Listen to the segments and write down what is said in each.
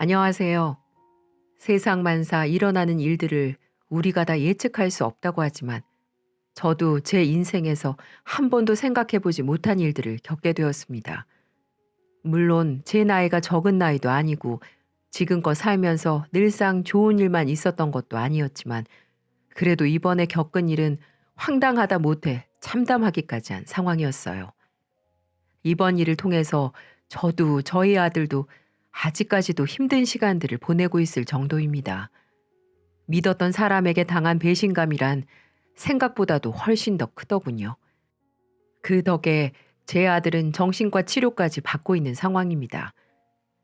안녕하세요. 세상 만사 일어나는 일들을 우리가 다 예측할 수 없다고 하지만 저도 제 인생에서 한 번도 생각해 보지 못한 일들을 겪게 되었습니다. 물론 제 나이가 적은 나이도 아니고 지금껏 살면서 늘상 좋은 일만 있었던 것도 아니었지만 그래도 이번에 겪은 일은 황당하다 못해 참담하기까지 한 상황이었어요. 이번 일을 통해서 저도 저희 아들도 아직까지도 힘든 시간들을 보내고 있을 정도입니다. 믿었던 사람에게 당한 배신감이란 생각보다도 훨씬 더 크더군요. 그 덕에 제 아들은 정신과 치료까지 받고 있는 상황입니다.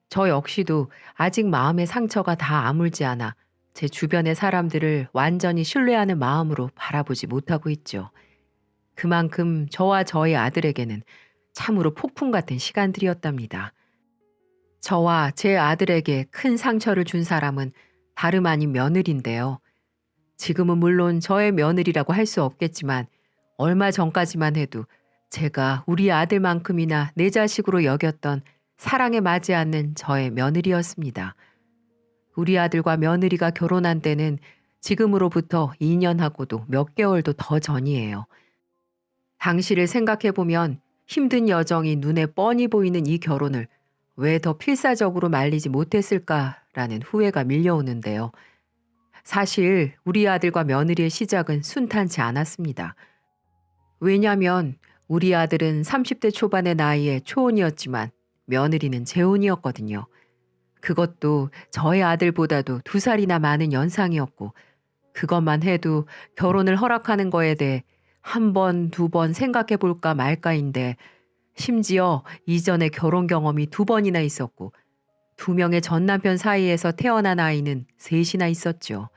저 역시도 아직 마음의 상처가 다 아물지 않아 제 주변의 사람들을 완전히 신뢰하는 마음으로 바라보지 못하고 있죠. 그만큼 저와 저희 아들에게는 참으로 폭풍 같은 시간들이었답니다. 저와 제 아들에게 큰 상처를 준 사람은 다름 아닌 며느리인데요. 지금은 물론 저의 며느리라고 할 수 없겠지만 얼마 전까지만 해도 제가 우리 아들만큼이나 내 자식으로 여겼던 사랑에 맞지 않는 저의 며느리였습니다. 우리 아들과 며느리가 결혼한 때는 지금으로부터 2년하고도 몇 개월도 더 전이에요. 당시를 생각해보면 힘든 여정이 눈에 뻔히 보이는 이 결혼을 왜 더 필사적으로 말리지 못했을까라는 후회가 밀려오는데요. 사실 우리 아들과 며느리의 시작은 순탄치 않았습니다. 왜냐하면 우리 아들은 30대 초반의 나이에 초혼이었지만 며느리는 재혼이었거든요. 그것도 저의 아들보다도 2살이나 많은 연상이었고 그것만 해도 결혼을 허락하는 거에 대해 한 번, 두 번 생각해 볼까 말까인데 심지어 이전에 결혼 경험이 2번이나 있었고 2명의 전 남편 사이에서 태어난 아이는 3이나 있었죠.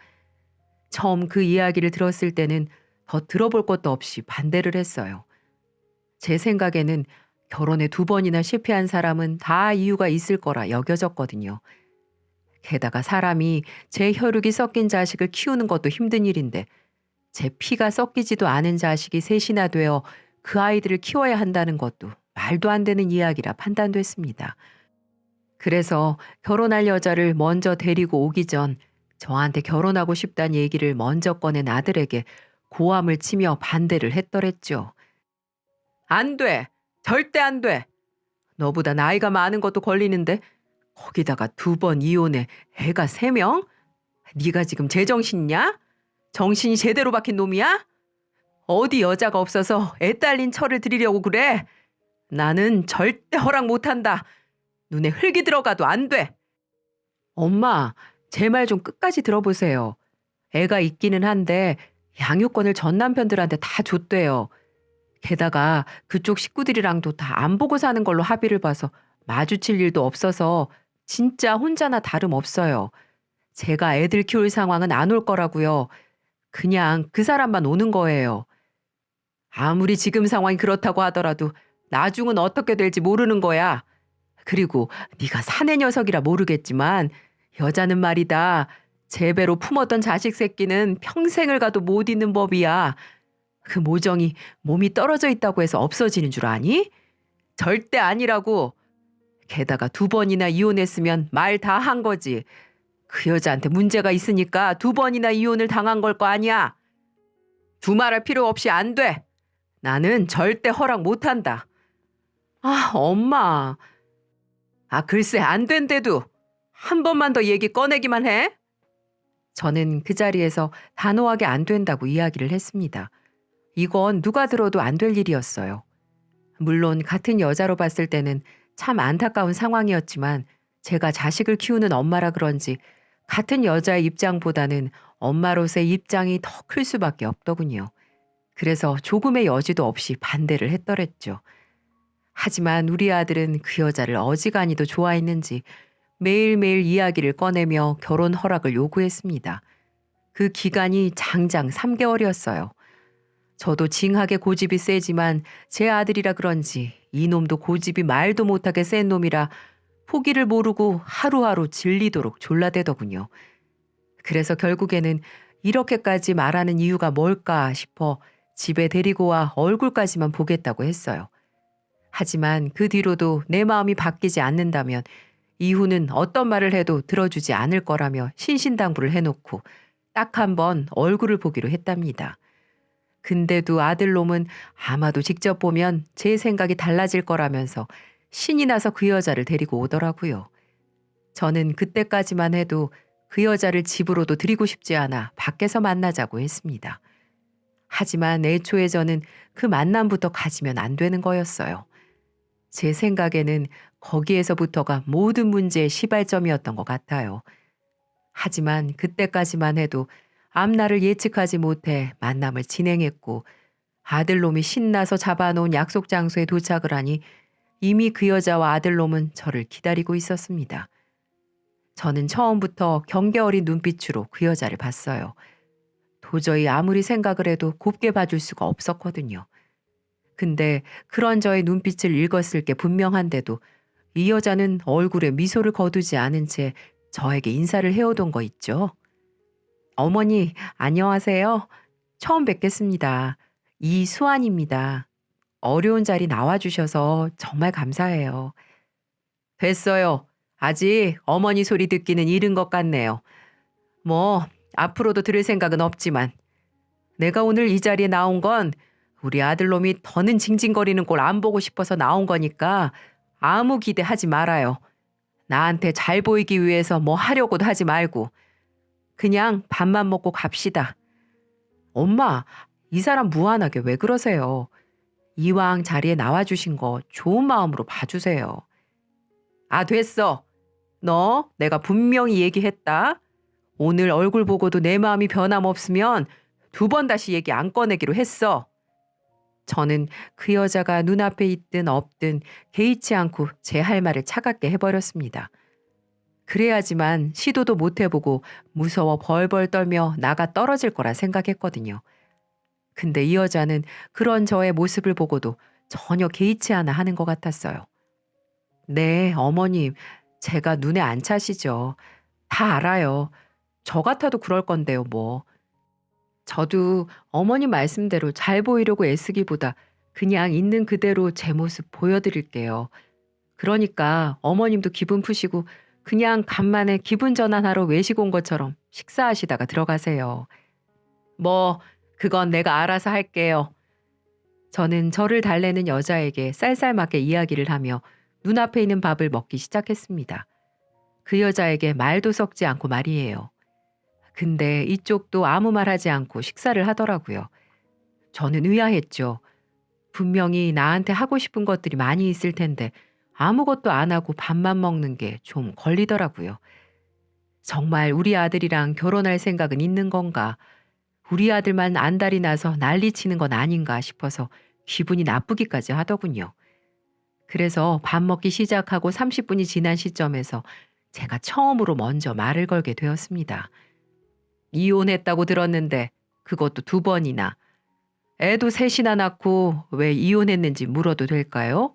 처음 그 이야기를 들었을 때는 더 들어볼 것도 없이 반대를 했어요. 제 생각에는 결혼에 2번이나 실패한 사람은 다 이유가 있을 거라 여겨졌거든요. 게다가 사람이 제 혈육이 섞인 자식을 키우는 것도 힘든 일인데 제 피가 섞이지도 않은 자식이 3이나 되어 그 아이들을 키워야 한다는 것도 말도 안 되는 이야기라 판단됐습니다. 그래서 결혼할 여자를 먼저 데리고 오기 전 저한테 결혼하고 싶다는 얘기를 먼저 꺼낸 아들에게 고함을 치며 반대를 했더랬죠. 안 돼! 절대 안 돼! 너보다 나이가 많은 것도 걸리는데 거기다가 2번 이혼해 애가 3명? 네가 지금 제정신이냐? 정신이 제대로 박힌 놈이야? 어디 여자가 없어서 애 딸린 철을 들이려고 그래? 나는 절대 허락 못한다. 눈에 흙이 들어가도 안 돼. 엄마, 제 말 좀 끝까지 들어보세요. 애가 있기는 한데 양육권을 전 남편들한테 다 줬대요. 게다가 그쪽 식구들이랑도 다 안 보고 사는 걸로 합의를 봐서 마주칠 일도 없어서 진짜 혼자나 다름없어요. 제가 애들 키울 상황은 안 올 거라고요. 그냥 그 사람만 오는 거예요. 아무리 지금 상황이 그렇다고 하더라도 나중은 어떻게 될지 모르는 거야. 그리고 네가 사내 녀석이라 모르겠지만 여자는 말이다. 제 배로 품었던 자식 새끼는 평생을 가도 못 잊는 법이야. 그 모정이 몸이 떨어져 있다고 해서 없어지는 줄 아니? 절대 아니라고. 게다가 2번이나 이혼했으면 말 다 한 거지. 그 여자한테 문제가 있으니까 2번이나 이혼을 당한 걸 거 아니야. 두말할 필요 없이 안 돼. 나는 절대 허락 못 한다. 아, 엄마. 아, 글쎄 안 된대도 한 번만 더 얘기 꺼내기만 해. 저는 그 자리에서 단호하게 안 된다고 이야기를 했습니다. 이건 누가 들어도 안 될 일이었어요. 물론 같은 여자로 봤을 때는 참 안타까운 상황이었지만 제가 자식을 키우는 엄마라 그런지 같은 여자의 입장보다는 엄마로서의 입장이 더 클 수밖에 없더군요. 그래서 조금의 여지도 없이 반대를 했더랬죠. 하지만 우리 아들은 그 여자를 어지간히도 좋아했는지 매일매일 이야기를 꺼내며 결혼 허락을 요구했습니다. 그 기간이 장장 3개월이었어요. 저도 징하게 고집이 세지만 제 아들이라 그런지 이놈도 고집이 말도 못하게 센 놈이라 포기를 모르고 하루하루 질리도록 졸라대더군요. 그래서 결국에는 이렇게까지 말하는 이유가 뭘까 싶어 집에 데리고 와 얼굴까지만 보겠다고 했어요. 하지만 그 뒤로도 내 마음이 바뀌지 않는다면 이후는 어떤 말을 해도 들어주지 않을 거라며 신신당부를 해놓고 딱 한 번 얼굴을 보기로 했답니다. 근데도 아들놈은 아마도 직접 보면 제 생각이 달라질 거라면서 신이 나서 그 여자를 데리고 오더라고요. 저는 그때까지만 해도 그 여자를 집으로도 들이고 싶지 않아 밖에서 만나자고 했습니다. 하지만 애초에 저는 그 만남부터 가지면 안 되는 거였어요. 제 생각에는 거기에서부터가 모든 문제의 시발점이었던 것 같아요. 하지만 그때까지만 해도 앞날을 예측하지 못해 만남을 진행했고 아들놈이 신나서 잡아놓은 약속 장소에 도착을 하니 이미 그 여자와 아들놈은 저를 기다리고 있었습니다. 저는 처음부터 경계 어린 눈빛으로 그 여자를 봤어요. 도저히 아무리 생각을 해도 곱게 봐줄 수가 없었거든요. 근데 그런 저의 눈빛을 읽었을 게 분명한데도 이 여자는 얼굴에 미소를 거두지 않은 채 저에게 인사를 해오던 거 있죠. 어머니, 안녕하세요. 처음 뵙겠습니다. 이수환입니다. 어려운 자리 나와주셔서 정말 감사해요. 됐어요. 아직 어머니 소리 듣기는 이른 것 같네요. 뭐, 앞으로도 들을 생각은 없지만 내가 오늘 이 자리에 나온 건 우리 아들놈이 더는 징징거리는 꼴 안 보고 싶어서 나온 거니까 아무 기대하지 말아요. 나한테 잘 보이기 위해서 뭐 하려고도 하지 말고 그냥 밥만 먹고 갑시다. 엄마, 이 사람 무한하게 왜 그러세요? 이왕 자리에 나와주신 거 좋은 마음으로 봐주세요. 아, 됐어. 너 내가 분명히 얘기했다. 오늘 얼굴 보고도 내 마음이 변함없으면 2번 다시 얘기 안 꺼내기로 했어. 저는 그 여자가 눈앞에 있든 없든 개의치 않고 제 할 말을 차갑게 해버렸습니다. 그래야지만 시도도 못 해보고 무서워 벌벌 떨며 나가 떨어질 거라 생각했거든요. 근데 이 여자는 그런 저의 모습을 보고도 전혀 개의치 않아 하는 것 같았어요. 네, 어머님, 제가 눈에 안 차시죠. 다 알아요. 저 같아도 그럴 건데요, 뭐. 저도 어머님 말씀대로 잘 보이려고 애쓰기보다 그냥 있는 그대로 제 모습 보여드릴게요. 그러니까 어머님도 기분 푸시고 그냥 간만에 기분 전환하러 외식 온 것처럼 식사하시다가 들어가세요. 뭐, 그건 내가 알아서 할게요. 저는 저를 달래는 여자에게 쌀쌀맞게 이야기를 하며 눈앞에 있는 밥을 먹기 시작했습니다. 그 여자에게 말도 섞지 않고 말이에요. 근데 이쪽도 아무 말 하지 않고 식사를 하더라고요. 저는 의아했죠. 분명히 나한테 하고 싶은 것들이 많이 있을 텐데 아무것도 안 하고 밥만 먹는 게 좀 걸리더라고요. 정말 우리 아들이랑 결혼할 생각은 있는 건가? 우리 아들만 안달이 나서 난리치는 건 아닌가 싶어서 기분이 나쁘기까지 하더군요. 그래서 밥 먹기 시작하고 30분이 지난 시점에서 제가 처음으로 먼저 말을 걸게 되었습니다. 이혼했다고 들었는데 그것도 2번이나. 애도 3이나 낳고 왜 이혼했는지 물어도 될까요?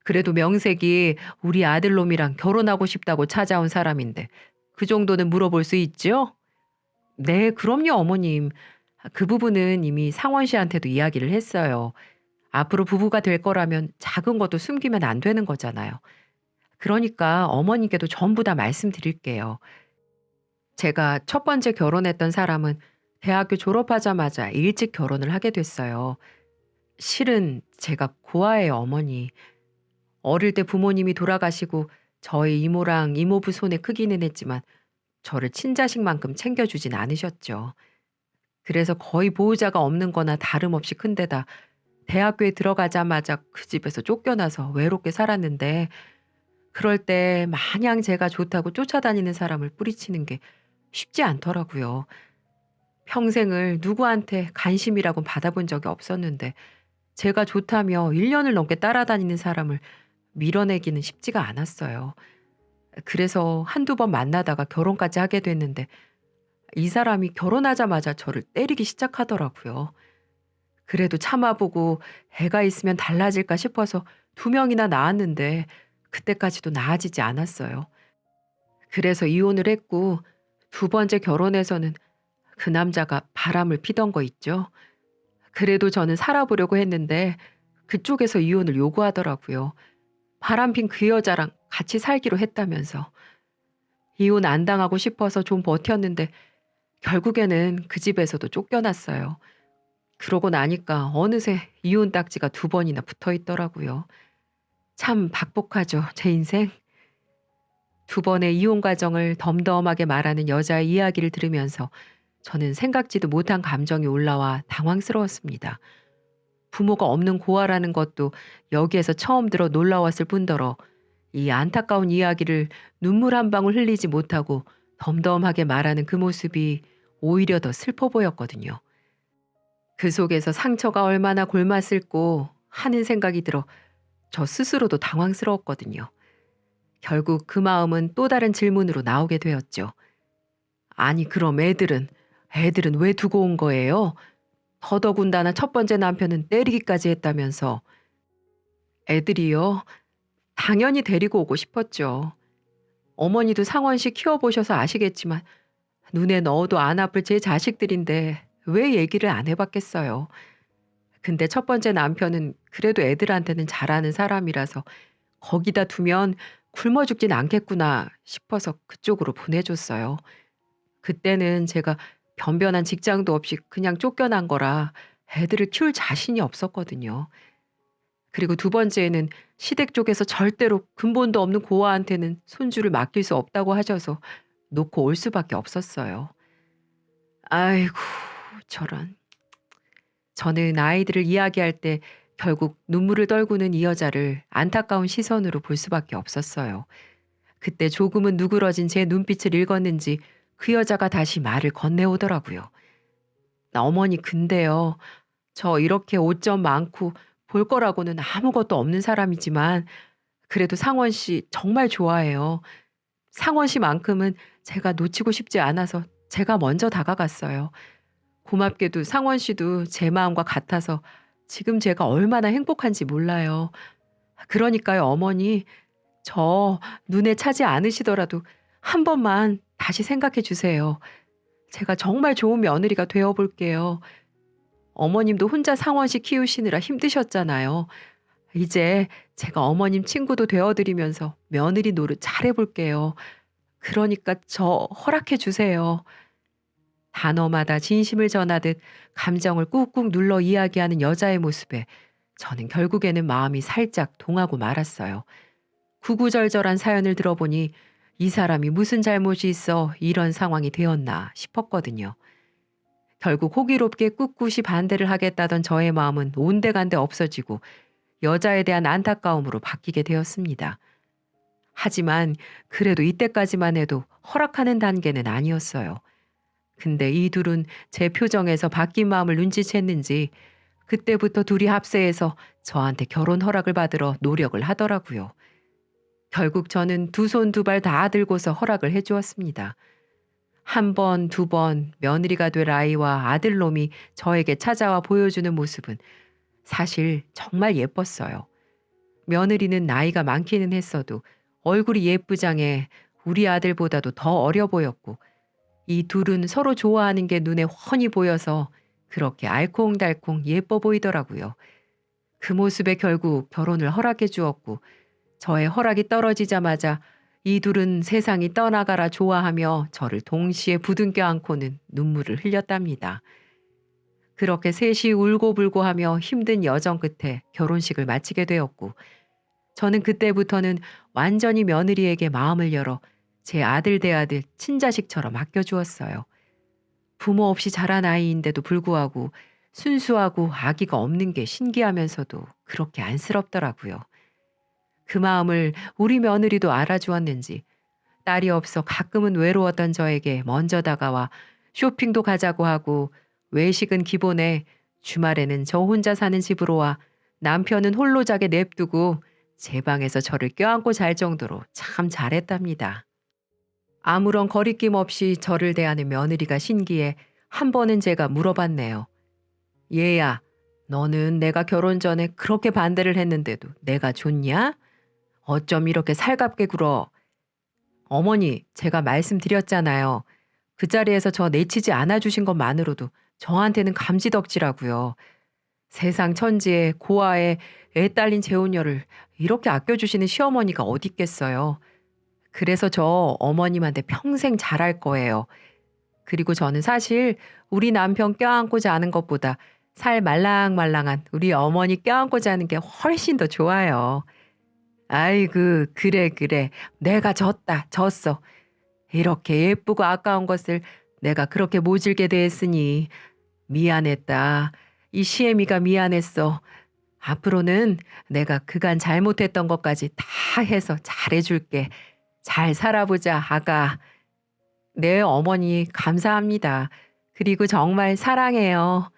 그래도 명색이 우리 아들놈이랑 결혼하고 싶다고 찾아온 사람인데 그 정도는 물어볼 수 있죠? 네, 그럼요, 어머님. 그 부분은 이미 상원 씨한테도 이야기를 했어요. 앞으로 부부가 될 거라면 작은 것도 숨기면 안 되는 거잖아요. 그러니까 어머님께도 전부 다 말씀드릴게요. 제가 첫 번째 결혼했던 사람은 대학교 졸업하자마자 일찍 결혼을 하게 됐어요. 실은 제가 고아예요, 어머니. 어릴 때 부모님이 돌아가시고 저희 이모랑 이모부 손에 크기는 했지만 저를 친자식만큼 챙겨주진 않으셨죠. 그래서 거의 보호자가 없는 거나 다름없이 큰 데다 대학교에 들어가자마자 그 집에서 쫓겨나서 외롭게 살았는데 그럴 때 마냥 제가 좋다고 쫓아다니는 사람을 뿌리치는 게 쉽지 않더라고요. 평생을 누구한테 관심이라고 받아본 적이 없었는데 제가 좋다며 1년을 넘게 따라다니는 사람을 밀어내기는 쉽지가 않았어요. 그래서 한두 번 만나다가 결혼까지 하게 됐는데 이 사람이 결혼하자마자 저를 때리기 시작하더라고요. 그래도 참아보고 애가 있으면 달라질까 싶어서 2명이나 낳았는데 그때까지도 나아지지 않았어요. 그래서 이혼을 했고 2번째 결혼해서는 그 남자가 바람을 피던 거 있죠. 그래도 저는 살아보려고 했는데 그쪽에서 이혼을 요구하더라고요. 바람핀 그 여자랑 같이 살기로 했다면서. 이혼 안 당하고 싶어서 좀 버텼는데 결국에는 그 집에서도 쫓겨났어요. 그러고 나니까 어느새 이혼 딱지가 2번이나 붙어 있더라고요. 참 박복하죠, 제 인생. 2번의 이혼 과정을 덤덤하게 말하는 여자의 이야기를 들으면서 저는 생각지도 못한 감정이 올라와 당황스러웠습니다. 부모가 없는 고아라는 것도 여기에서 처음 들어 놀라웠을 뿐더러 이 안타까운 이야기를 눈물 한 방울 흘리지 못하고 덤덤하게 말하는 그 모습이 오히려 더 슬퍼 보였거든요. 그 속에서 상처가 얼마나 골맞을꼬 하는 생각이 들어 저 스스로도 당황스러웠거든요. 결국 그 마음은 또 다른 질문으로 나오게 되었죠. 아니 그럼 애들은 왜 두고 온 거예요? 더더군다나 첫 번째 남편은 때리기까지 했다면서. 애들이요? 당연히 데리고 오고 싶었죠. 어머니도 상원 씨 키워보셔서 아시겠지만 눈에 넣어도 안 아플 제 자식들인데 왜 얘기를 안 해봤겠어요. 근데 첫 번째 남편은 그래도 애들한테는 잘하는 사람이라서 거기다 두면 굶어 죽진 않겠구나 싶어서 그쪽으로 보내줬어요. 그때는 제가 변변한 직장도 없이 그냥 쫓겨난 거라 애들을 키울 자신이 없었거든요. 그리고 2번째에는 시댁 쪽에서 절대로 근본도 없는 고아한테는 손주를 맡길 수 없다고 하셔서 놓고 올 수밖에 없었어요. 아이고 저런. 저는 아이들을 이야기할 때 결국 눈물을 떨구는 이 여자를 안타까운 시선으로 볼 수밖에 없었어요. 그때 조금은 누그러진 제 눈빛을 읽었는지 그 여자가 다시 말을 건네오더라고요. 나 어머니 근데요. 저 이렇게 오점 많고 볼 거라고는 아무것도 없는 사람이지만 그래도 상원 씨 정말 좋아해요. 상원 씨만큼은 제가 놓치고 싶지 않아서 제가 먼저 다가갔어요. 고맙게도 상원 씨도 제 마음과 같아서 지금 제가 얼마나 행복한지 몰라요. 그러니까요, 어머니. 저 눈에 차지 않으시더라도 한 번만 다시 생각해 주세요. 제가 정말 좋은 며느리가 되어 볼게요. 어머님도 혼자 상원 씨 키우시느라 힘드셨잖아요. 이제 제가 어머님 친구도 되어드리면서 며느리 노릇 잘해볼게요. 그러니까 저 허락해 주세요. 단어마다 진심을 전하듯 감정을 꾹꾹 눌러 이야기하는 여자의 모습에 저는 결국에는 마음이 살짝 동하고 말았어요. 구구절절한 사연을 들어보니 이 사람이 무슨 잘못이 있어 이런 상황이 되었나 싶었거든요. 결국 호기롭게 꿋꿋이 반대를 하겠다던 저의 마음은 온데간데 없어지고 여자에 대한 안타까움으로 바뀌게 되었습니다. 하지만 그래도 이때까지만 해도 허락하는 단계는 아니었어요. 근데 이 둘은 제 표정에서 바뀐 마음을 눈치챘는지 그때부터 둘이 합세해서 저한테 결혼 허락을 받으러 노력을 하더라고요. 결국 저는 2손 2발 다 들고서 허락을 해주었습니다. 1번, 2번 며느리가 될 아이와 아들놈이 저에게 찾아와 보여주는 모습은 사실 정말 예뻤어요. 며느리는 나이가 많기는 했어도 얼굴이 예쁘장해 우리 아들보다도 더 어려 보였고 이 둘은 서로 좋아하는 게 눈에 훤히 보여서 그렇게 알콩달콩 예뻐 보이더라고요. 그 모습에 결국 결혼을 허락해 주었고 저의 허락이 떨어지자마자 이 둘은 세상이 떠나가라 좋아하며 저를 동시에 부둥켜 안고는 눈물을 흘렸답니다. 그렇게 셋이 울고불고 하며 힘든 여정 끝에 결혼식을 마치게 되었고 저는 그때부터는 완전히 며느리에게 마음을 열어 제 아들 대아들 친자식처럼 아껴주었어요. 부모 없이 자란 아이인데도 불구하고 순수하고 아기가 없는 게 신기하면서도 그렇게 안쓰럽더라고요. 그 마음을 우리 며느리도 알아주었는지 딸이 없어 가끔은 외로웠던 저에게 먼저 다가와 쇼핑도 가자고 하고 외식은 기본에 주말에는 저 혼자 사는 집으로 와 남편은 홀로 자게 냅두고 제 방에서 저를 껴안고 잘 정도로 참 잘했답니다. 아무런 거리낌 없이 저를 대하는 며느리가 신기해 한 번은 제가 물어봤네요. 얘야, 너는 내가 결혼 전에 그렇게 반대를 했는데도 내가 좋냐? 어쩜 이렇게 살갑게 굴어? 어머니, 제가 말씀드렸잖아요. 그 자리에서 저 내치지 않아주신 것만으로도 저한테는 감지덕지라고요. 세상 천지에 고아에 애 딸린 재혼녀를 이렇게 아껴주시는 시어머니가 어디 있겠어요. 그래서 저 어머님한테 평생 잘할 거예요. 그리고 저는 사실 우리 남편 껴안고 자는 것보다 살 말랑말랑한 우리 어머니 껴안고 자는 게 훨씬 더 좋아요. 아이고, 그래, 그래. 내가 졌어. 이렇게 예쁘고 아까운 것을 내가 그렇게 모질게 대했으니 미안했다. 이 시애미가 미안했어. 앞으로는 내가 그간 잘못했던 것까지 다 해서 잘해줄게. 잘 살아보자, 아가. 네, 어머니, 감사합니다. 그리고 정말 사랑해요.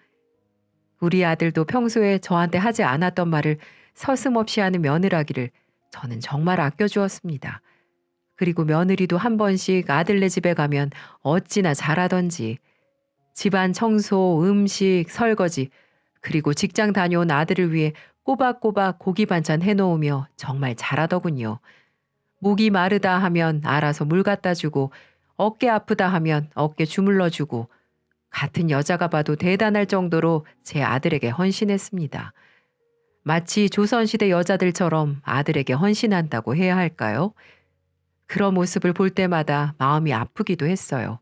우리 아들도 평소에 저한테 하지 않았던 말을 서슴없이 하는 며느라기를 저는 정말 아껴주었습니다. 그리고 며느리도 한 번씩 아들네 집에 가면 어찌나 잘하던지 집안 청소, 음식, 설거지, 그리고 직장 다녀온 아들을 위해 꼬박꼬박 고기 반찬 해놓으며 정말 잘하더군요. 목이 마르다 하면 알아서 물 갖다 주고 어깨 아프다 하면 어깨 주물러 주고 같은 여자가 봐도 대단할 정도로 제 아들에게 헌신했습니다. 마치 조선시대 여자들처럼 아들에게 헌신한다고 해야 할까요? 그런 모습을 볼 때마다 마음이 아프기도 했어요.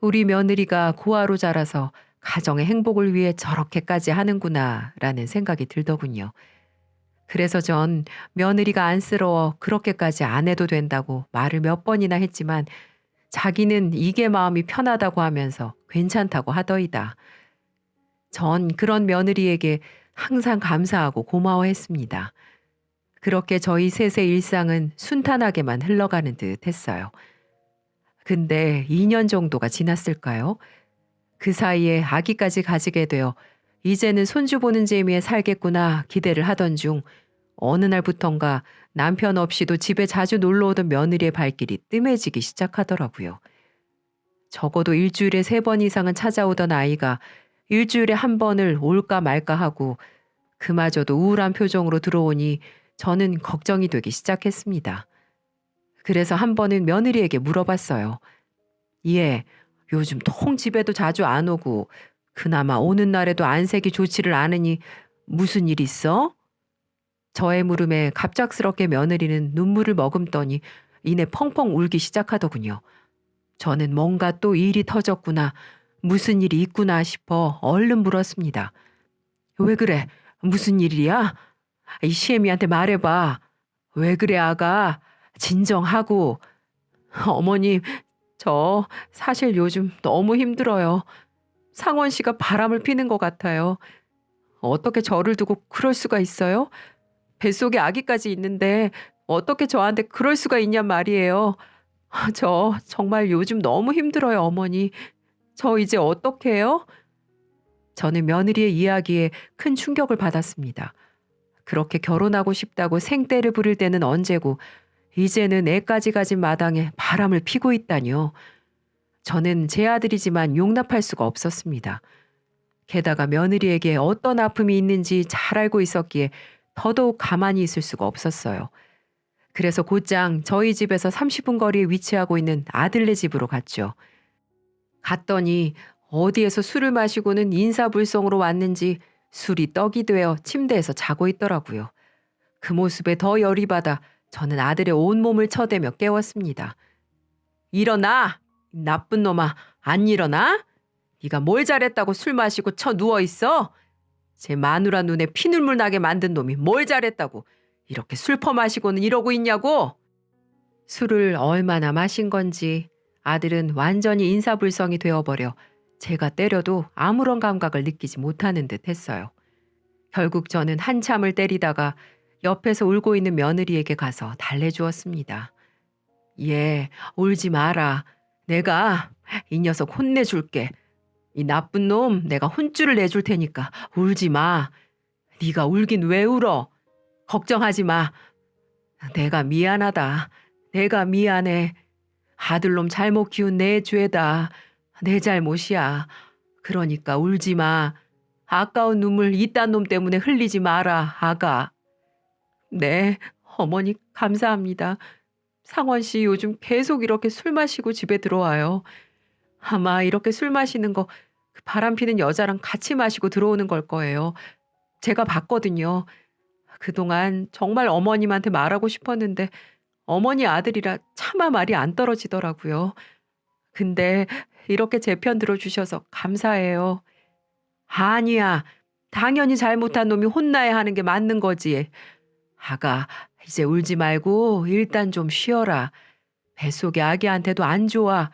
우리 며느리가 고아로 자라서 가정의 행복을 위해 저렇게까지 하는구나 라는 생각이 들더군요. 그래서 전 며느리가 안쓰러워 그렇게까지 안 해도 된다고 말을 몇 번이나 했지만 자기는 이게 마음이 편하다고 하면서 괜찮다고 하더이다. 전 그런 며느리에게 항상 감사하고 고마워했습니다. 그렇게 저희 셋의 일상은 순탄하게만 흘러가는 듯 했어요. 근데 2년 정도가 지났을까요? 그 사이에 아기까지 가지게 되어 이제는 손주 보는 재미에 살겠구나 기대를 하던 중 어느 날부턴가 남편 없이도 집에 자주 놀러 오던 며느리의 발길이 뜸해지기 시작하더라고요. 적어도 일주일에 3번 이상은 찾아오던 아이가 일주일에 한 번을 올까 말까 하고 그마저도 우울한 표정으로 들어오니 저는 걱정이 되기 시작했습니다. 그래서 한 번은 며느리에게 물어봤어요. 얘, 요즘 통 집에도 자주 안 오고 그나마 오는 날에도 안색이 좋지를 않으니 무슨 일 있어? 저의 물음에 갑작스럽게 며느리는 눈물을 머금더니 이내 펑펑 울기 시작하더군요. 저는 뭔가 또 일이 터졌구나, 무슨 일이 있구나 싶어 얼른 물었습니다. 왜 그래? 무슨 일이야? 이 시애미한테 말해봐. 왜 그래 아가? 진정하고. 어머님, 저 사실 요즘 너무 힘들어요. 상원 씨가 바람을 피는 것 같아요. 어떻게 저를 두고 그럴 수가 있어요? 뱃속에 아기까지 있는데 어떻게 저한테 그럴 수가 있냔 말이에요. 저 정말 요즘 너무 힘들어요, 어머니. 저 이제 어떡해요? 저는 며느리의 이야기에 큰 충격을 받았습니다. 그렇게 결혼하고 싶다고 생떼를 부릴 때는 언제고 이제는 애까지 가진 마당에 바람을 피고 있다니요. 저는 제 아들이지만 용납할 수가 없었습니다. 게다가 며느리에게 어떤 아픔이 있는지 잘 알고 있었기에 더더욱 가만히 있을 수가 없었어요. 그래서 곧장 저희 집에서 30분 거리에 위치하고 있는 아들네 집으로 갔죠. 갔더니 어디에서 술을 마시고는 인사불성으로 왔는지 술이 떡이 되어 침대에서 자고 있더라고요. 그 모습에 더 열이 받아 저는 아들의 온몸을 쳐대며 깨웠습니다. 일어나! 나쁜 놈아, 안 일어나? 네가 뭘 잘했다고 술 마시고 쳐 누워있어? 제 마누라 눈에 피눈물 나게 만든 놈이 뭘 잘했다고 이렇게 술 퍼마시고는 이러고 있냐고? 술을 얼마나 마신 건지 아들은 완전히 인사불성이 되어버려 제가 때려도 아무런 감각을 느끼지 못하는 듯 했어요. 결국 저는 한참을 때리다가 옆에서 울고 있는 며느리에게 가서 달래주었습니다. 얘, 울지 마라. 내가 이 녀석 혼내줄게. 이 나쁜 놈 내가 혼쭐을 내줄 테니까 울지 마. 네가 울긴 왜 울어? 걱정하지 마. 내가 미안하다. 내가 미안해. 아들놈 잘못 키운 내 죄다. 내 잘못이야. 그러니까 울지 마. 아까운 눈물 이딴 놈 때문에 흘리지 마라, 아가. 네, 어머니 감사합니다. 상원 씨 요즘 계속 이렇게 술 마시고 집에 들어와요. 아마 이렇게 술 마시는 거 그 바람 피는 여자랑 같이 마시고 들어오는 걸 거예요. 제가 봤거든요. 그동안 정말 어머님한테 말하고 싶었는데 어머니 아들이라 차마 말이 안 떨어지더라고요. 근데 이렇게 제 편 들어주셔서 감사해요. 아니야. 당연히 잘못한 놈이 혼나야 하는 게 맞는 거지. 아가, 이제 울지 말고 일단 좀 쉬어라. 뱃속의 아기한테도 안 좋아.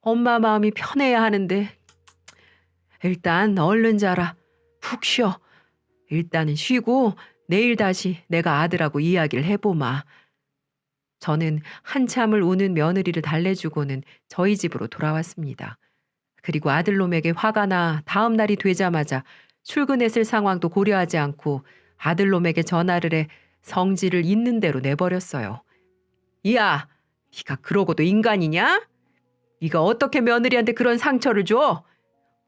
엄마 마음이 편해야 하는데. 일단 얼른 자라. 푹 쉬어. 일단은 쉬고 내일 다시 내가 아들하고 이야기를 해보마. 저는 한참을 우는 며느리를 달래주고는 저희 집으로 돌아왔습니다. 그리고 아들놈에게 화가 나 다음 날이 되자마자 출근했을 상황도 고려하지 않고 아들놈에게 전화를 해 성질을 있는 대로 내버렸어요. 야, 네가 그러고도 인간이냐? 네가 어떻게 며느리한테 그런 상처를 줘?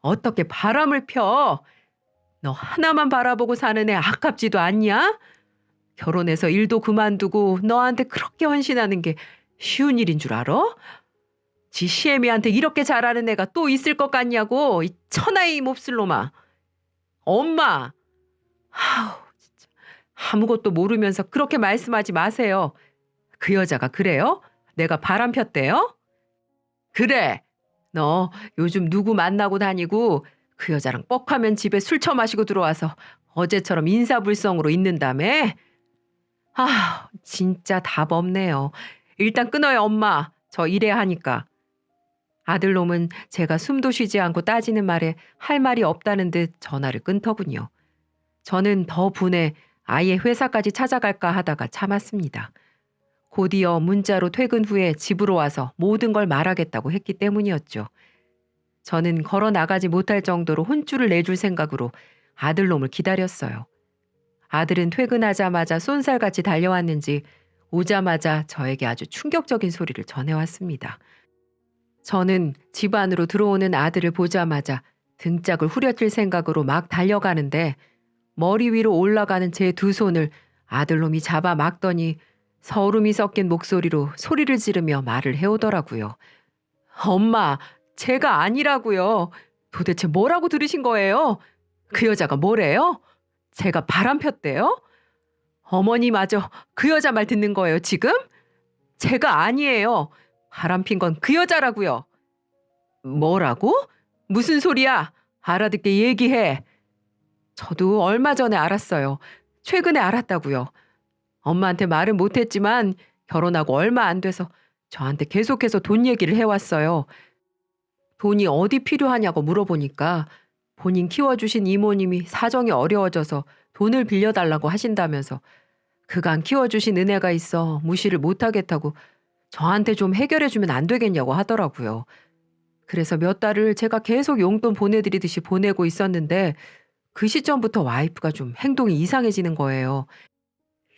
어떻게 바람을 펴? 너 하나만 바라보고 사는 애 아깝지도 않냐? 결혼해서 일도 그만두고 너한테 그렇게 헌신하는 게 쉬운 일인 줄 알아? 지 시애미한테 이렇게 잘하는 애가 또 있을 것 같냐고, 이 천하의 몹쓸 놈아. 엄마! 아우, 진짜. 아무것도 모르면서 그렇게 말씀하지 마세요. 그 여자가 그래요? 내가 바람 폈대요? 그래. 너 요즘 누구 만나고 다니고 그 여자랑 뻑하면 집에 술 처마시고 들어와서 어제처럼 인사불성으로 있는다며? 아, 진짜 답 없네요. 일단 끊어요, 엄마. 저 일해야 하니까. 아들놈은 제가 숨도 쉬지 않고 따지는 말에 할 말이 없다는 듯 전화를 끊더군요. 저는 더 분해 아예 회사까지 찾아갈까 하다가 참았습니다. 곧이어 문자로 퇴근 후에 집으로 와서 모든 걸 말하겠다고 했기 때문이었죠. 저는 걸어 나가지 못할 정도로 혼쭐을 내줄 생각으로 아들놈을 기다렸어요. 아들은 퇴근하자마자 쏜살같이 달려왔는지 오자마자 저에게 아주 충격적인 소리를 전해왔습니다. 저는 집 안으로 들어오는 아들을 보자마자 등짝을 후려칠 생각으로 막 달려가는데 머리 위로 올라가는 제 두 손을 아들놈이 잡아 막더니 서름이 섞인 목소리로 소리를 지르며 말을 해오더라고요. 엄마, 제가 아니라고요. 도대체 뭐라고 들으신 거예요? 그 여자가 뭐래요? 제가 바람 폈대요? 어머니마저 그 여자 말 듣는 거예요, 지금? 제가 아니에요. 바람 핀 건 그 여자라고요. 뭐라고? 무슨 소리야? 알아듣게 얘기해. 저도 얼마 전에 알았어요. 최근에 알았다고요. 엄마한테 말은 못했지만 결혼하고 얼마 안 돼서 저한테 계속해서 돈 얘기를 해왔어요. 돈이 어디 필요하냐고 물어보니까 본인 키워주신 이모님이 사정이 어려워져서 돈을 빌려달라고 하신다면서 그간 키워주신 은혜가 있어 무시를 못하겠다고 저한테 좀 해결해주면 안 되겠냐고 하더라고요. 그래서 몇 달을 제가 계속 용돈 보내드리듯이 보내고 있었는데 그 시점부터 와이프가 좀 행동이 이상해지는 거예요.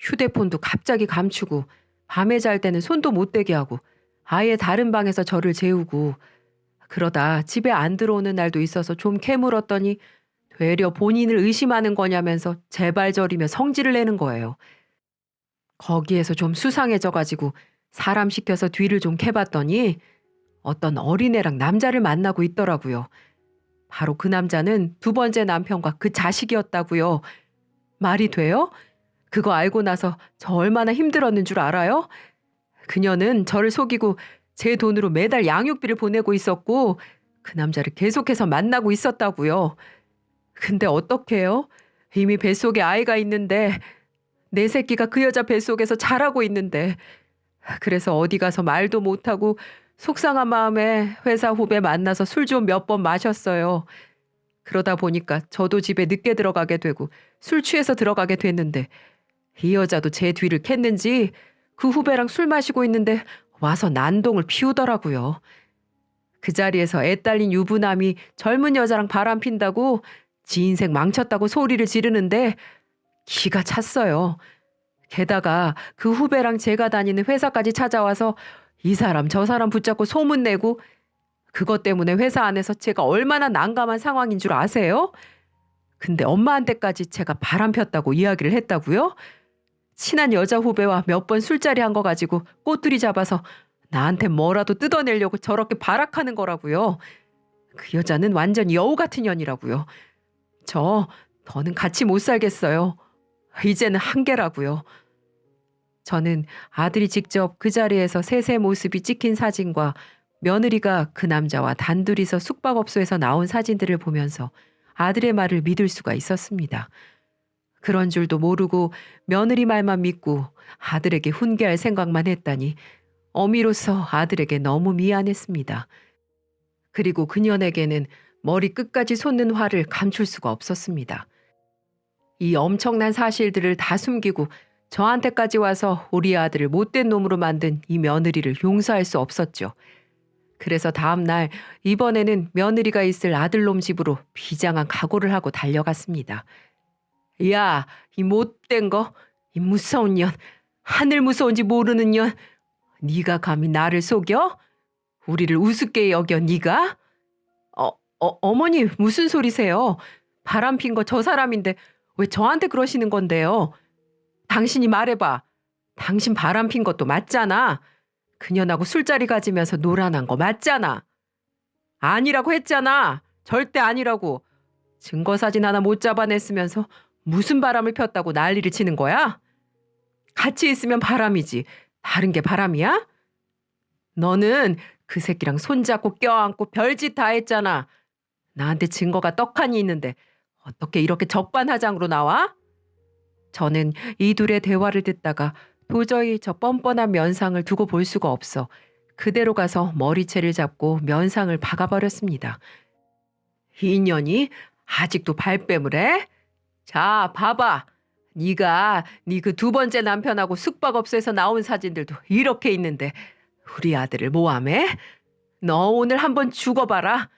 휴대폰도 갑자기 감추고 밤에 잘 때는 손도 못 대게 하고 아예 다른 방에서 저를 재우고 그러다 집에 안 들어오는 날도 있어서 좀 캐물었더니 되려 본인을 의심하는 거냐면서 재발저리며 성질을 내는 거예요. 거기에서 좀 수상해져가지고 사람 시켜서 뒤를 좀 캐봤더니 어떤 어린애랑 남자를 만나고 있더라고요. 바로 그 남자는 두 번째 남편과 그 자식이었다고요. 말이 돼요? 그거 알고 나서 저 얼마나 힘들었는 줄 알아요? 그녀는 저를 속이고 제 돈으로 매달 양육비를 보내고 있었고 그 남자를 계속해서 만나고 있었다고요. 근데 어떡해요? 이미 뱃속에 아이가 있는데 내 새끼가 그 여자 뱃속에서 자라고 있는데 그래서 어디 가서 말도 못하고 속상한 마음에 회사 후배 만나서 술 좀 몇 번 마셨어요. 그러다 보니까 저도 집에 늦게 들어가게 되고 술 취해서 들어가게 됐는데 이 여자도 제 뒤를 캤는지 그 후배랑 술 마시고 있는데 와서 난동을 피우더라고요. 그 자리에서 애 딸린 유부남이 젊은 여자랑 바람 핀다고 지 인생 망쳤다고 소리를 지르는데 기가 찼어요. 게다가 그 후배랑 제가 다니는 회사까지 찾아와서 이 사람 저 사람 붙잡고 소문내고 그것 때문에 회사 안에서 제가 얼마나 난감한 상황인 줄 아세요? 근데 엄마한테까지 제가 바람 폈다고 이야기를 했다고요? 친한 여자 후배와 몇 번 술자리 한 거 가지고 꼬투리 잡아서 나한테 뭐라도 뜯어내려고 저렇게 발악하는 거라고요. 그 여자는 완전 여우 같은 년이라고요. 저 더는 같이 못 살겠어요. 이제는 한계라고요. 저는 아들이 직접 그 자리에서 셋의 모습이 찍힌 사진과 며느리가 그 남자와 단둘이서 숙박업소에서 나온 사진들을 보면서 아들의 말을 믿을 수가 있었습니다. 그런 줄도 모르고 며느리 말만 믿고 아들에게 훈계할 생각만 했다니 어미로서 아들에게 너무 미안했습니다. 그리고 그녀에게는 머리 끝까지 솟는 화를 감출 수가 없었습니다. 이 엄청난 사실들을 다 숨기고 저한테까지 와서 우리 아들을 못된 놈으로 만든 이 며느리를 용서할 수 없었죠. 그래서 다음 날 이번에는 며느리가 있을 아들놈 집으로 비장한 각오를 하고 달려갔습니다. 야, 이 못된 거, 이 무서운 년, 하늘 무서운지 모르는 년, 네가 감히 나를 속여? 우리를 우습게 여겨 네가? 어머니 무슨 소리세요? 바람핀 거 저 사람인데 왜 저한테 그러시는 건데요? 당신이 말해봐. 당신 바람핀 것도 맞잖아. 그년하고 술자리 가지면서 노란한 거 맞잖아. 아니라고 했잖아. 절대 아니라고. 증거사진 하나 못 잡아냈으면서 무슨 바람을 폈다고 난리를 치는 거야? 같이 있으면 바람이지. 다른 게 바람이야? 너는 그 새끼랑 손잡고 껴안고 별짓 다 했잖아. 나한테 증거가 떡하니 있는데 어떻게 이렇게 적반하장으로 나와? 저는 이 둘의 대화를 듣다가 도저히 저 뻔뻔한 면상을 두고 볼 수가 없어 그대로 가서 머리채를 잡고 면상을 박아버렸습니다. 인연이 아직도 발뺌을 해? 자, 봐봐. 네가 네 그 두 번째 남편하고 숙박업소에서 나온 사진들도 이렇게 있는데 우리 아들을 모함해? 너 오늘 한번 죽어봐라.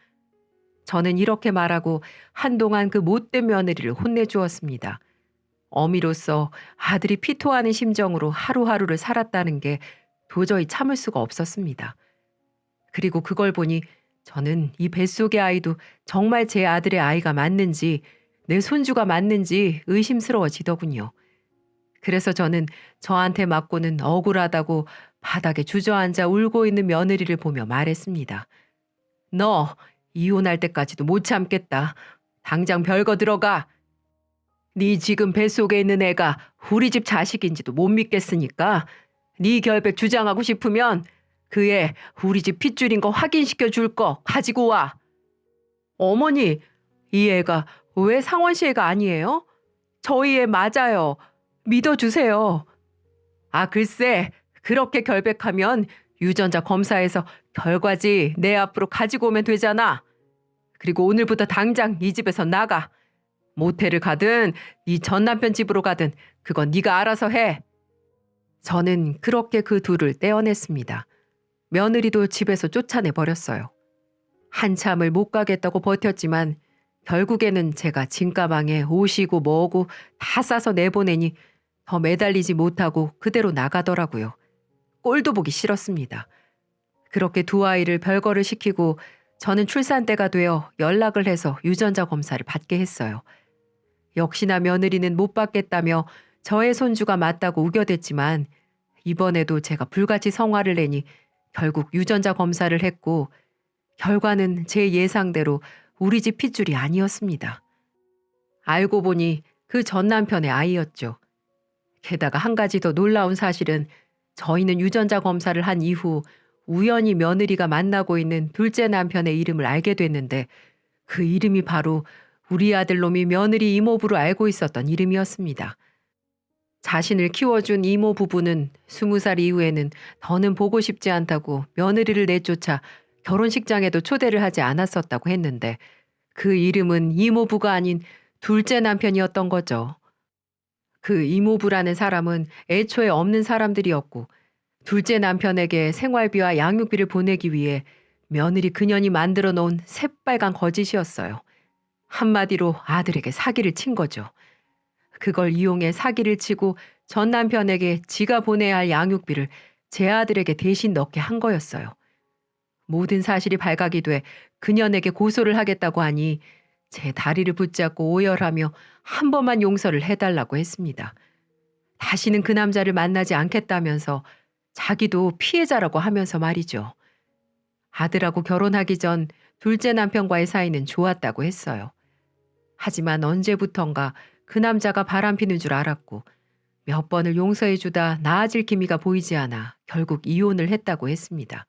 저는 이렇게 말하고 한동안 그 못된 며느리를 혼내주었습니다. 어미로서 아들이 피토하는 심정으로 하루하루를 살았다는 게 도저히 참을 수가 없었습니다. 그리고 그걸 보니 저는 이 뱃속의 아이도 정말 제 아들의 아이가 맞는지 내 손주가 맞는지 의심스러워지더군요. 그래서 저는 저한테 맞고는 억울하다고 바닥에 주저앉아 울고 있는 며느리를 보며 말했습니다. 너 이혼할 때까지도 못 참겠다. 당장 별거 들어가. 네 지금 뱃속에 있는 애가 우리 집 자식인지도 못 믿겠으니까 네 결백 주장하고 싶으면 그 애 우리 집 핏줄인 거 확인시켜 줄 거 가지고 와. 어머니, 이 애가 왜 상원 씨 애가 아니에요? 저희 애 맞아요. 믿어주세요. 아, 글쎄, 그렇게 결백하면 유전자 검사에서 결과지 내 앞으로 가지고 오면 되잖아. 그리고 오늘부터 당장 이 집에서 나가. 모텔을 가든 네 전 남편 집으로 가든 그건 네가 알아서 해. 저는 그렇게 그 둘을 떼어냈습니다. 며느리도 집에서 쫓아내버렸어요. 한참을 못 가겠다고 버텼지만 결국에는 제가 진가방에 옷이고 뭐고 다 싸서 내보내니 더 매달리지 못하고 그대로 나가더라고요. 꼴도 보기 싫었습니다. 그렇게 두 아이를 별거를 시키고 저는 출산 때가 되어 연락을 해서 유전자 검사를 받게 했어요. 역시나 며느리는 못 받겠다며 저의 손주가 맞다고 우겨댔지만 이번에도 제가 불같이 성화를 내니 결국 유전자 검사를 했고 결과는 제 예상대로 우리 집 핏줄이 아니었습니다. 알고 보니 그 전 남편의 아이였죠. 게다가 한 가지 더 놀라운 사실은 저희는 유전자 검사를 한 이후 우연히 며느리가 만나고 있는 둘째 남편의 이름을 알게 됐는데 그 이름이 바로 우리 아들놈이 며느리 이모부로 알고 있었던 이름이었습니다. 자신을 키워준 이모 부부는 20살 이후에는 더는 보고 싶지 않다고 며느리를 내쫓아 결혼식장에도 초대를 하지 않았었다고 했는데 그 이름은 이모부가 아닌 둘째 남편이었던 거죠. 그 이모부라는 사람은 애초에 없는 사람들이었고 둘째 남편에게 생활비와 양육비를 보내기 위해 며느리 그년이 만들어 놓은 새빨간 거짓이었어요. 한마디로 아들에게 사기를 친 거죠. 그걸 이용해 사기를 치고 전 남편에게 지가 보내야 할 양육비를 제 아들에게 대신 넣게 한 거였어요. 모든 사실이 발각이 돼 그년에게 고소를 하겠다고 하니 제 다리를 붙잡고 오열하며 한 번만 용서를 해달라고 했습니다. 다시는 그 남자를 만나지 않겠다면서 자기도 피해자라고 하면서 말이죠. 아들하고 결혼하기 전 둘째 남편과의 사이는 좋았다고 했어요. 하지만 언제부턴가 그 남자가 바람피는 줄 알았고 몇 번을 용서해주다 나아질 기미가 보이지 않아 결국 이혼을 했다고 했습니다.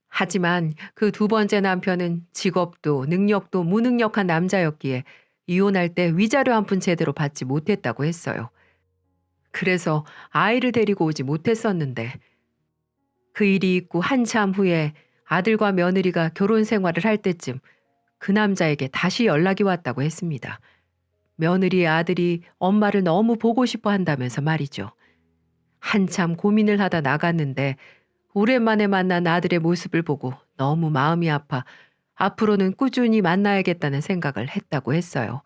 하지만 그 두 번째 남편은 직업도 능력도 무능력한 남자였기에 이혼할 때 위자료 한 푼 제대로 받지 못했다고 했어요. 그래서 아이를 데리고 오지 못했었는데 그 일이 있고 한참 후에 아들과 며느리가 결혼 생활을 할 때쯤 그 남자에게 다시 연락이 왔다고 했습니다. 며느리의 아들이 엄마를 너무 보고 싶어 한다면서 말이죠. 한참 고민을 하다 나갔는데 오랜만에 만난 아들의 모습을 보고 너무 마음이 아파 앞으로는 꾸준히 만나야겠다는 생각을 했다고 했어요.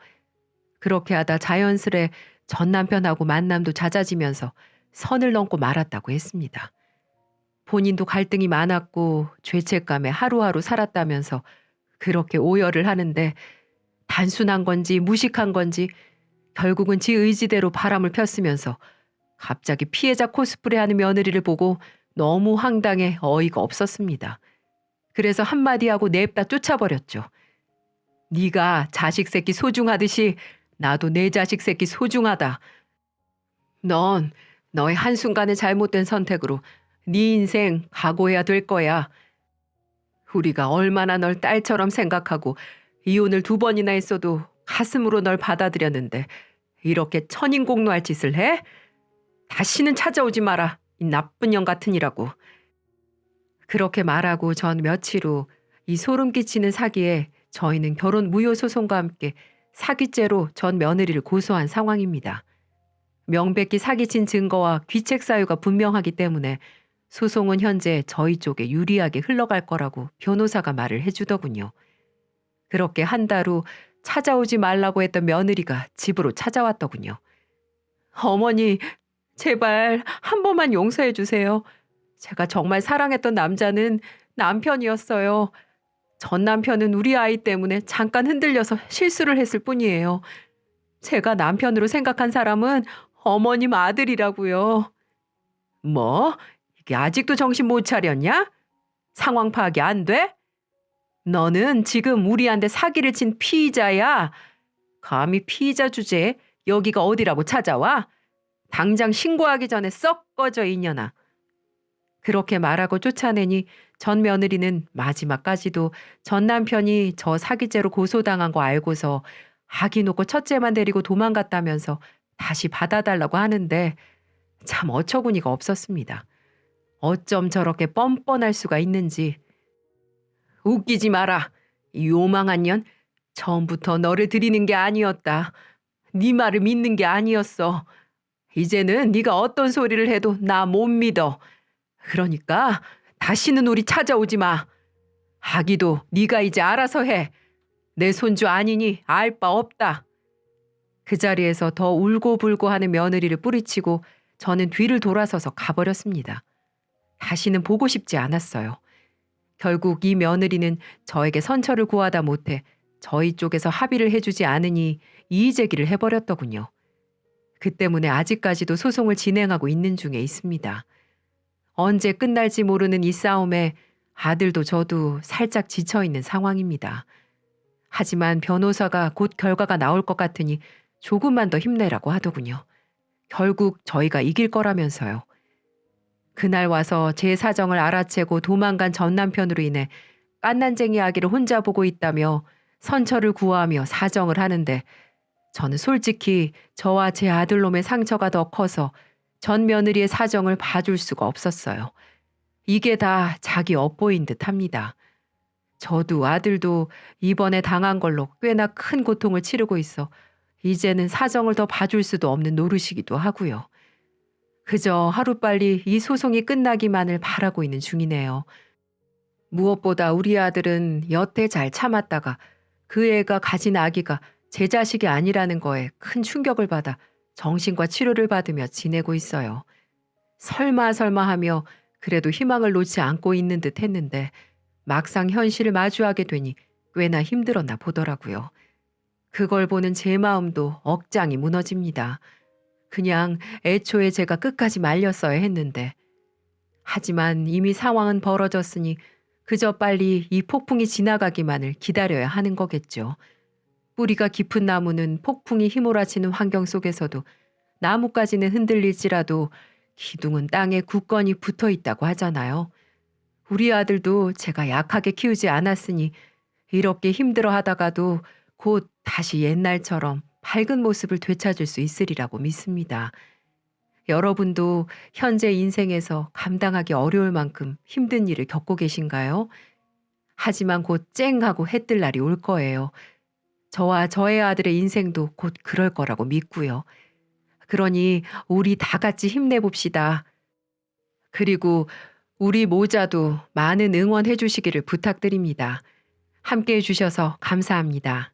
그렇게 하다 자연스레 전 남편하고 만남도 잦아지면서 선을 넘고 말았다고 했습니다. 본인도 갈등이 많았고 죄책감에 하루하루 살았다면서 그렇게 오열을 하는데 단순한 건지 무식한 건지 결국은 지 의지대로 바람을 폈으면서 갑자기 피해자 코스프레하는 며느리를 보고 너무 황당해 어이가 없었습니다. 그래서 한마디 하고 냅다 쫓아버렸죠. 네가 자식 새끼 소중하듯이 나도 내 자식 새끼 소중하다. 넌 너의 한순간의 잘못된 선택으로 네 인생 각오해야 될 거야. 우리가 얼마나 널 딸처럼 생각하고 이혼을 2번이나 했어도 가슴으로 널 받아들였는데 이렇게 천인공노할 짓을 해? 다시는 찾아오지 마라. 이 나쁜 년 같으니라고. 그렇게 말하고 전 며칠 후 이 소름 끼치는 사기에 저희는 결혼 무효 소송과 함께 사기죄로 전 며느리를 고소한 상황입니다. 명백히 사기친 증거와 귀책 사유가 분명하기 때문에 소송은 현재 저희 쪽에 유리하게 흘러갈 거라고 변호사가 말을 해주더군요. 그렇게 한 달 후 찾아오지 말라고 했던 며느리가 집으로 찾아왔더군요. 어머니, 제발 한 번만 용서해 주세요. 제가 정말 사랑했던 남자는 남편이었어요. 전 남편은 우리 아이 때문에 잠깐 흔들려서 실수를 했을 뿐이에요. 제가 남편으로 생각한 사람은 어머님 아들이라고요. 뭐? 이게 아직도 정신 못 차렸냐? 상황 파악이 안 돼? 너는 지금 우리한테 사기를 친 피의자야. 감히 피의자 주제에 여기가 어디라고 찾아와? 당장 신고하기 전에 썩 꺼져 이년아. 그렇게 말하고 쫓아내니 전 며느리는 마지막까지도 전 남편이 저 사기죄로 고소당한 거 알고서 아기 놓고 첫째만 데리고 도망갔다면서 다시 받아달라고 하는데 참 어처구니가 없었습니다. 어쩜 저렇게 뻔뻔할 수가 있는지. 웃기지 마라. 이 요망한 년. 처음부터 너를 들이는 게 아니었다. 네 말을 믿는 게 아니었어. 이제는 네가 어떤 소리를 해도 나 못 믿어. 그러니까 다시는 우리 찾아오지 마. 아기도 네가 이제 알아서 해. 내 손주 아니니 알 바 없다. 그 자리에서 더 울고불고 하는 며느리를 뿌리치고 저는 뒤를 돌아서서 가버렸습니다. 다시는 보고 싶지 않았어요. 결국 이 며느리는 저에게 선처를 구하다 못해 저희 쪽에서 합의를 해주지 않으니 이의제기를 해버렸더군요. 그 때문에 아직까지도 소송을 진행하고 있는 중에 있습니다. 언제 끝날지 모르는 이 싸움에 아들도 저도 살짝 지쳐있는 상황입니다. 하지만 변호사가 곧 결과가 나올 것 같으니 조금만 더 힘내라고 하더군요. 결국 저희가 이길 거라면서요. 그날 와서 제 사정을 알아채고 도망간 전 남편으로 인해 깐난쟁이 아기를 혼자 보고 있다며 선처를 구하며 사정을 하는데 저는 솔직히 저와 제 아들놈의 상처가 더 커서 전 며느리의 사정을 봐줄 수가 없었어요. 이게 다 자기 업보인 듯 합니다. 저도 아들도 이번에 당한 걸로 꽤나 큰 고통을 치르고 있어 이제는 사정을 더 봐줄 수도 없는 노릇이기도 하고요. 그저 하루빨리 이 소송이 끝나기만을 바라고 있는 중이네요. 무엇보다 우리 아들은 여태 잘 참았다가 그 애가 가진 아기가 제 자식이 아니라는 거에 큰 충격을 받아 정신과 치료를 받으며 지내고 있어요. 설마 하며 그래도 희망을 놓지 않고 있는 듯 했는데 막상 현실을 마주하게 되니 꽤나 힘들었나 보더라고요. 그걸 보는 제 마음도 억장이 무너집니다. 그냥 애초에 제가 끝까지 말렸어야 했는데. 하지만 이미 상황은 벌어졌으니 그저 빨리 이 폭풍이 지나가기만을 기다려야 하는 거겠죠. 뿌리가 깊은 나무는 폭풍이 휘몰아치는 환경 속에서도 나뭇가지는 흔들릴지라도 기둥은 땅에 굳건히 붙어 있다고 하잖아요. 우리 아들도 제가 약하게 키우지 않았으니 이렇게 힘들어 하다가도 곧 다시 옛날처럼 밝은 모습을 되찾을 수 있으리라고 믿습니다. 여러분도 현재 인생에서 감당하기 어려울 만큼 힘든 일을 겪고 계신가요? 하지만 곧 쨍하고 해뜰 날이 올 거예요. 저와 저의 아들의 인생도 곧 그럴 거라고 믿고요. 그러니 우리 다 같이 힘내봅시다. 그리고 우리 모자도 많은 응원해 주시기를 부탁드립니다. 함께 해주셔서 감사합니다.